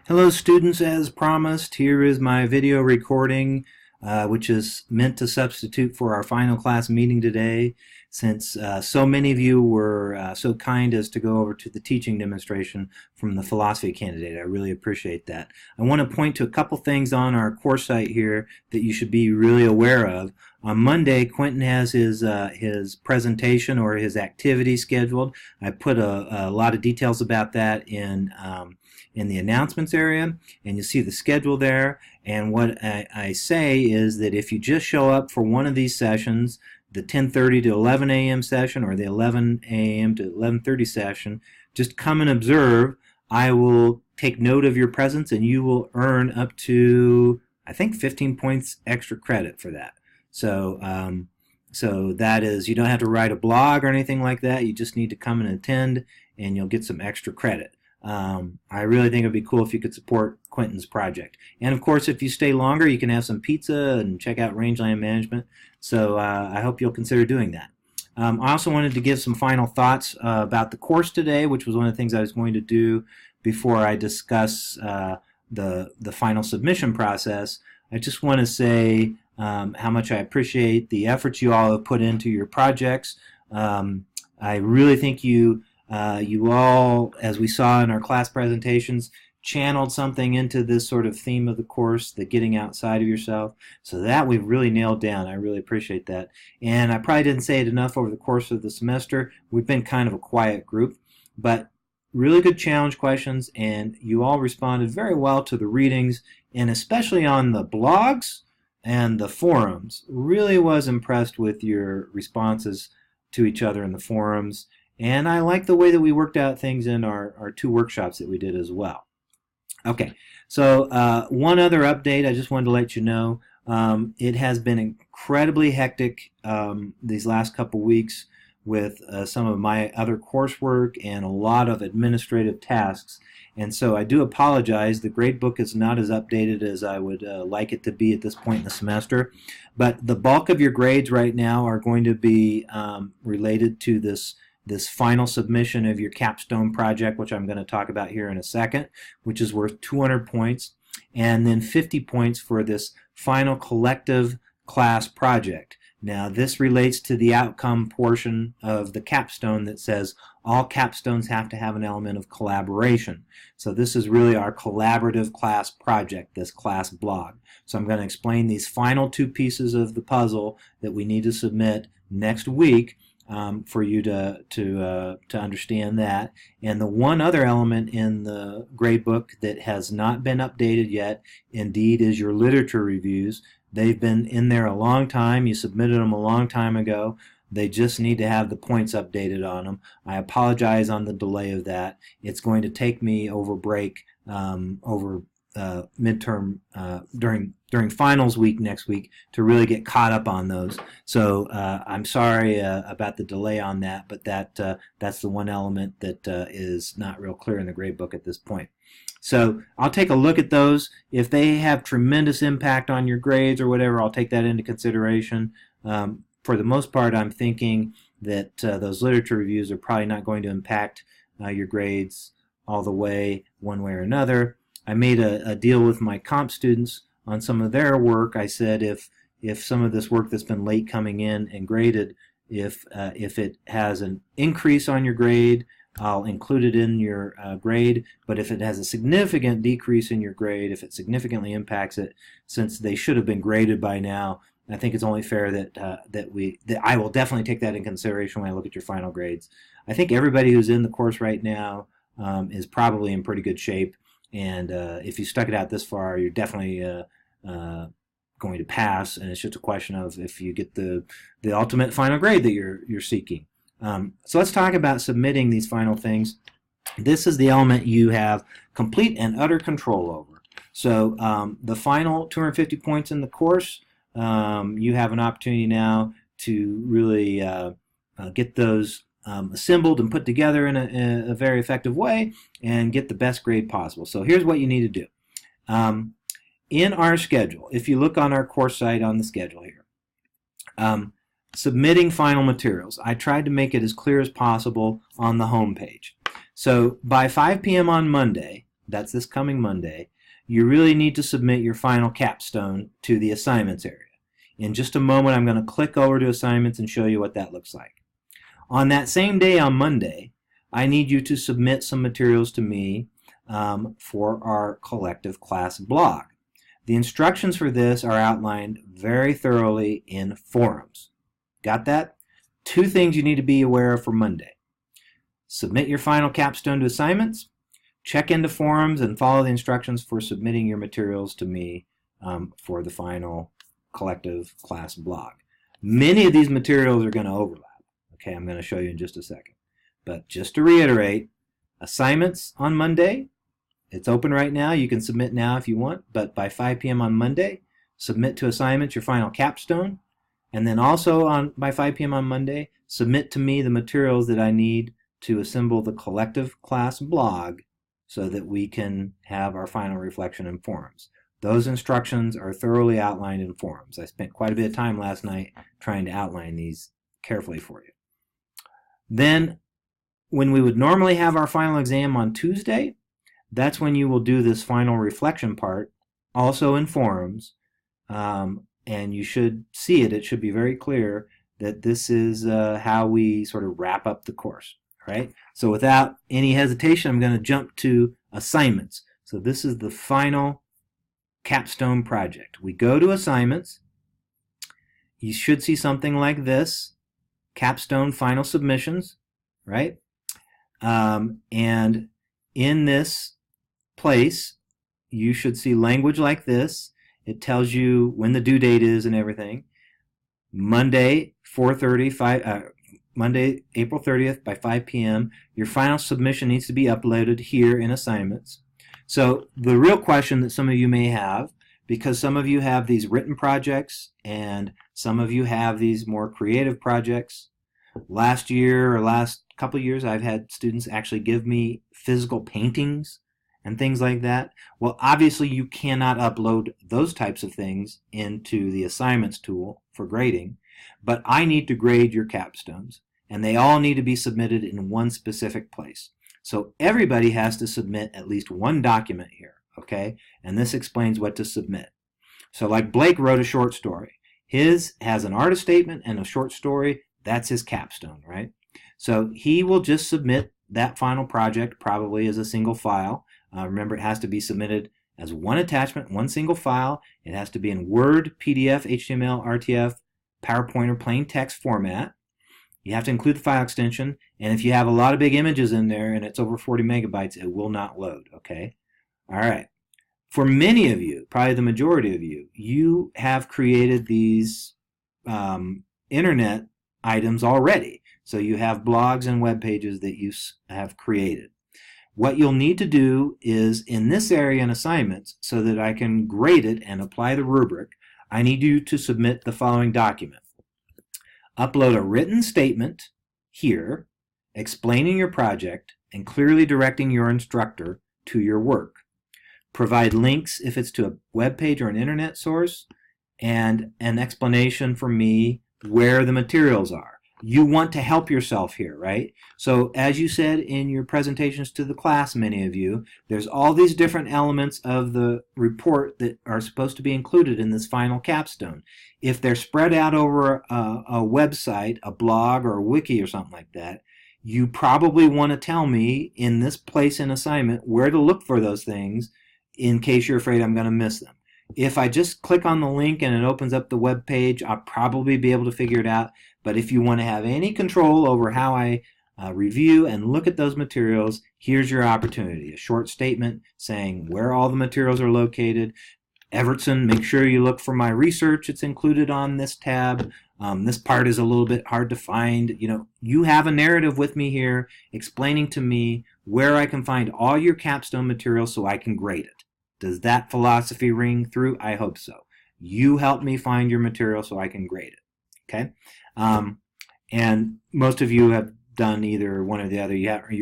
Hello students, as promised, here is my video recording which is meant to substitute for our final class meeting today, since so many of you were so kind as to go over to the teaching demonstration from the philosophy candidate. I really appreciate that. I want to point to a couple things on our course site here that you should be really aware of. On Monday, Quentin has his presentation or his activity scheduled. I put a lot of details about that in the announcements area, and you see the schedule there. And what I say is that if you just show up for one of these sessions, the 10:30 to 11 a.m. session or the 11 a.m. to 11:30 session, just come and observe. I will take note of your presence, and you will earn up to, I think, 15 points extra credit for that. So that is, you don't have to write a blog or anything like that. You just need to come and attend, and you'll get some extra credit. I really think it would be cool if you could support Quentin's project. And of course, if you stay longer, you can have some pizza and check out Rangeland Management. So I hope you'll consider doing that. I also wanted to give some final thoughts about the course today, which was one of the things I was going to do before I discuss the final submission process. I just want to say how much I appreciate the efforts you all have put into your projects. I really think you all, as we saw in our class presentations, channeled something into this sort of theme of the course, the getting outside of yourself. So that we've really nailed down. I really appreciate that. And I probably didn't say it enough over the course of the semester. We've been kind of a quiet group, but really good challenge questions, and you all responded very well to the readings, and especially on the blogs and the forums. Really was impressed with your responses to each other in the forums. And I like the way that we worked out things in our two workshops that we did as well. Okay, so one other update I just wanted to let you know. It has been incredibly hectic these last couple weeks with some of my other coursework and a lot of administrative tasks. And so I do apologize. The gradebook is not as updated as I would like it to be at this point in the semester. But the bulk of your grades right now are going to be related to this final submission of your capstone project, which I'm going to talk about here in a second, which is worth 200 points, and then 50 points for this final collective class project. Now, this relates to the outcome portion of the capstone that says all capstones have to have an element of collaboration. So this is really our collaborative class project, this class blog. So I'm going to explain these final two pieces of the puzzle that we need to submit next week. For you to understand that. And the one other element in the gradebook that has not been updated yet, indeed, is your literature reviews. They've been in there a long time. You submitted them a long time ago. They just need to have the points updated on them. I apologize on the delay of that. It's going to take me over break, over midterm, during finals week next week to really get caught up on those. So I'm sorry about the delay on that, but that's the one element that is not real clear in the gradebook at this point. So I'll take a look at those. If they have tremendous impact on your grades or whatever, I'll take that into consideration. For the most part, I'm thinking that those literature reviews are probably not going to impact your grades all the way, one way or another. I made a deal with my comp students on some of their work. I said if some of this work that's been late coming in and graded, if it has an increase on your grade, I'll include it in your grade. But if it has a significant decrease in your grade, if it significantly impacts it, since they should have been graded by now, I think it's only fair that I will definitely take that in consideration when I look at your final grades. I think everybody who's in the course right now is probably in pretty good shape. And if you stuck it out this far, you're definitely going to pass, and it's just a question of if you get the ultimate final grade that you're seeking. So let's talk about submitting these final things. This is the element you have complete and utter control over. So the final 250 points in the course, you have an opportunity now to really get those assembled and put together in a very effective way and get the best grade possible. So here's what you need to do. In our schedule, if you look on our course site on the schedule here, submitting final materials, I tried to make it as clear as possible on the home page. So by 5 p.m. on Monday, that's this coming Monday, you really need to submit your final capstone to the assignments area. In just a moment, I'm going to click over to assignments and show you what that looks like. On that same day, on Monday, I need you to submit some materials to me for our collective class blog. The instructions for this are outlined very thoroughly in forums. Got that? Two things you need to be aware of for Monday. Submit your final capstone to assignments, check into forums, and follow the instructions for submitting your materials to me for the final collective class blog. Many of these materials are going to overlap. Okay, I'm going to show you in just a second. But just to reiterate, assignments on Monday, it's open right now. You can submit now if you want, but by 5 p.m. on Monday, submit to assignments your final capstone. And then also by 5 p.m. on Monday, submit to me the materials that I need to assemble the collective class blog so that we can have our final reflection in forums. Those instructions are thoroughly outlined in forums. I spent quite a bit of time last night trying to outline these carefully for you. Then, when we would normally have our final exam on Tuesday, that's when you will do this final reflection part, also in forums, and you should see it. It should be very clear that this is how we sort of wrap up the course. Right? So without any hesitation, I'm going to jump to assignments. So this is the final capstone project. We go to assignments. You should see something like this, capstone final submissions, right? And in this place, you should see language like this. It tells you when the due date is and everything. Monday, 4:30, Monday, April 30th by 5 p.m. Your final submission needs to be uploaded here in assignments. So the real question that some of you may have, because some of you have these written projects and some of you have these more creative projects. Last year or last couple of years, I've had students actually give me physical paintings and things like that. Well, obviously you cannot upload those types of things into the assignments tool for grading, but I need to grade your capstones. And they all need to be submitted in one specific place. So everybody has to submit at least one document here, okay? And this explains what to submit. So like Blake wrote a short story. His has an artist statement and a short story. That's his capstone, right? So he will just submit that final project probably as a single file. Remember, it has to be submitted as one attachment, one single file. It has to be in Word, PDF, HTML, RTF, PowerPoint, or plain text format. You have to include the file extension, and if you have a lot of big images in there and it's over 40 megabytes, it will not load, okay? All right. For many of you, probably the majority of you, you have created these internet items already. So you have blogs and web pages that you have created. What you'll need to do is, in this area in assignments, so that I can grade it and apply the rubric, I need you to submit the following document. Upload a written statement here explaining your project and clearly directing your instructor to your work. Provide links if it's to a web page or an internet source, and an explanation for me where the materials are. You want to help yourself here, right? So as you said in your presentations to the class, many of you, there's all these different elements of the report that are supposed to be included in this final capstone. If they're spread out over a website, a blog, or a wiki or something like that, you probably want to tell me in this place in assignment where to look for those things in case you're afraid I'm going to miss them. If I just click on the link and it opens up the web page, I'll probably be able to figure it out. But if you want to have any control over how I review and look at those materials, here's your opportunity. A short statement saying where all the materials are located. Evertson, make sure you look for my research. It's included on this tab. This part is a little bit hard to find. You know, you have a narrative with me here explaining to me where I can find all your capstone material so I can grade it. Does that philosophy ring through? I hope so. You help me find your material so I can grade it. Okay? And most of you have done either one or the other.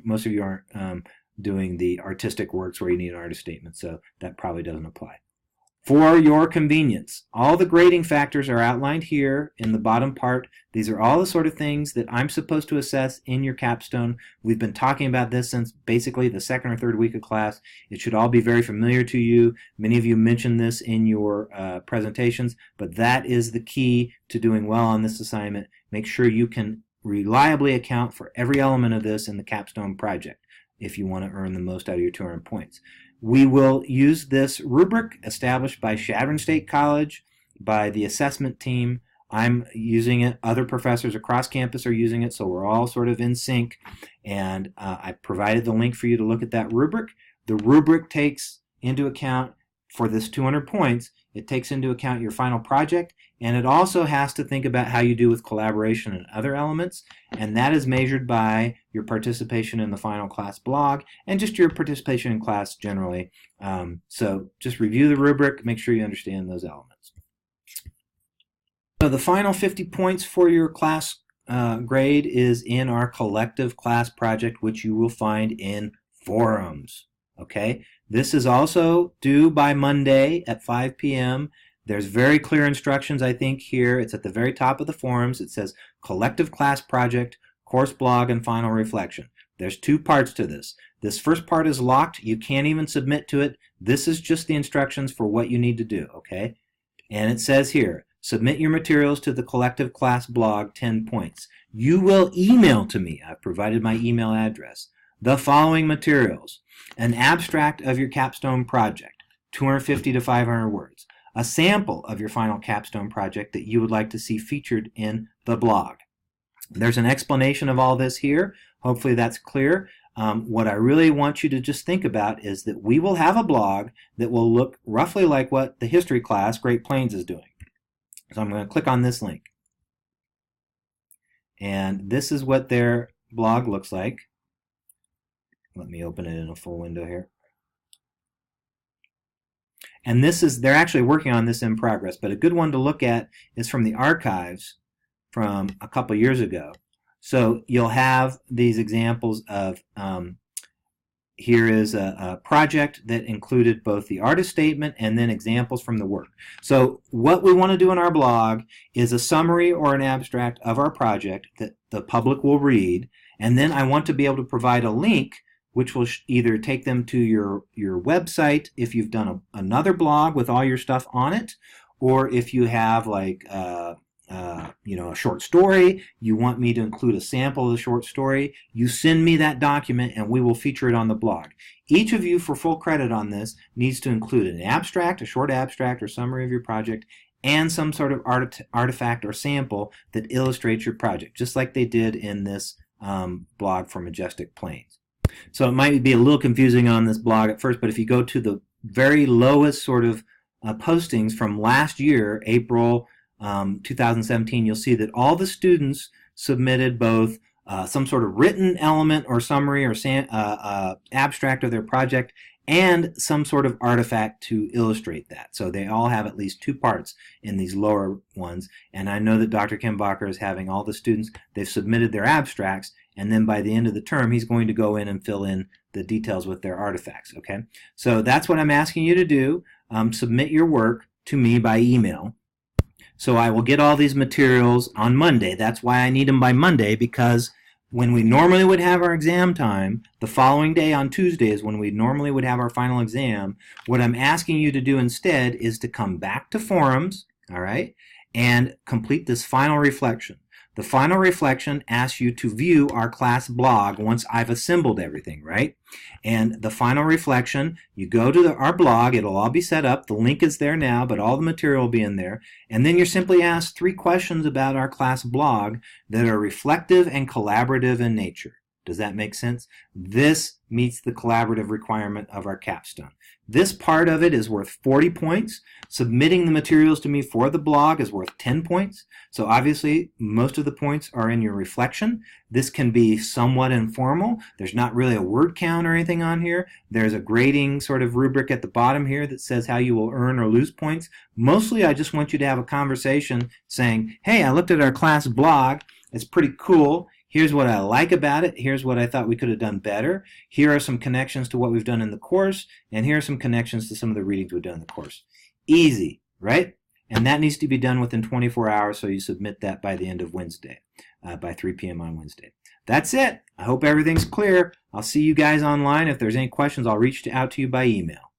Most of you aren't doing the artistic works where you need an artist statement, so that probably doesn't apply. for your convenience. All the grading factors are outlined here in the bottom part. These are all the sort of things that I'm supposed to assess in your capstone. We've been talking about this since basically the second or third week of class. It should all be very familiar to you. Many of you mentioned this in your presentations, but that is the key to doing well on this assignment. Make sure you can reliably account for every element of this in the capstone project if you want to earn the most out of your 200 points. We will use this rubric established by Chadron State College, by the assessment team. I'm using it. Other professors across campus are using it, so we're all sort of in sync. And I provided the link for you to look at that rubric. The rubric takes into account, for this 200 points, it takes into account your final project, and it also has to think about how you do with collaboration and other elements, and that is measured by your participation in the final class blog and just your participation in class generally. So just review the rubric, make sure you understand those elements. So the final 50 points for your class grade is in our collective class project, which you will find in forums. Okay, this is also due by Monday at 5 p.m. There's very clear instructions, I think, here. It's at the very top of the forums. It says collective class project, course blog, and final reflection. There's two parts to this. This first part is locked. You can't even submit to it. This is just the instructions for what you need to do, okay? And it says here, submit your materials to the collective class blog, 10 points. You will email to me, I've provided my email address, the following materials: an abstract of your capstone project, 250 to 500 words, a sample of your final capstone project that you would like to see featured in the blog. There's an explanation of all this here. Hopefully that's clear. What I really want you to just think about is that we will have a blog that will look roughly like what the history class, Great Plains, is doing. So I'm going to click on this link. And this is what their blog looks like. Let me open it in a full window here. And this is, they're actually working on this in progress, but a good one to look at is from the archives from a couple years ago. So you'll have these examples of, here is a project that included both the artist statement and then examples from the work. So what we want to do in our blog is a summary or an abstract of our project that the public will read, and then I want to be able to provide a link which will either take them to your website if you've done another blog with all your stuff on it, or if you have like you know, a short story, you want me to include a sample of the short story, you send me that document and we will feature it on the blog. Each of you, for full credit on this, needs to include an abstract, a short abstract or summary of your project, and some sort of artifact or sample that illustrates your project, just like they did in this blog for Majestic Plains. So it might be a little confusing on this blog at first, but if you go to the very lowest sort of postings from last year, April 2017, you'll see that all the students submitted both some sort of written element or summary or abstract of their project and some sort of artifact to illustrate that. So they all have at least two parts in these lower ones. And I know that Dr. Kimbacher is having all the students, they've submitted their abstracts, and then by the end of the term, he's going to go in and fill in the details with their artifacts, okay? So that's what I'm asking you to do. Submit your work to me by email. So I will get all these materials on Monday. That's why I need them by Monday, because when we normally would have our exam time, the following day on Tuesday is when we normally would have our final exam. What I'm asking you to do instead is to come back to forums, all right, and complete this final reflection. The final reflection asks you to view our class blog once I've assembled everything, right? And the final reflection, you go to our blog, it'll all be set up, the link is there now, but all the material will be in there, and then you're simply asked 3 questions about our class blog that are reflective and collaborative in nature. Does that make sense? This meets the collaborative requirement of our capstone. This part of it is worth 40 points. Submitting the materials to me for the blog is worth 10 points. So obviously, most of the points are in your reflection. This can be somewhat informal. There's not really a word count or anything on here. There's a grading sort of rubric at the bottom here that says how you will earn or lose points. Mostly, I just want you to have a conversation saying, hey, I looked at our class blog. It's pretty cool. Here's what I like about it. Here's what I thought we could have done better. Here are some connections to what we've done in the course, and here are some connections to some of the readings we've done in the course. Easy, right? And that needs to be done within 24 hours, so you submit that by the end of Wednesday, by 3 p.m. on Wednesday. That's it. I hope everything's clear. I'll see you guys online. If there's any questions, I'll reach out to you by email.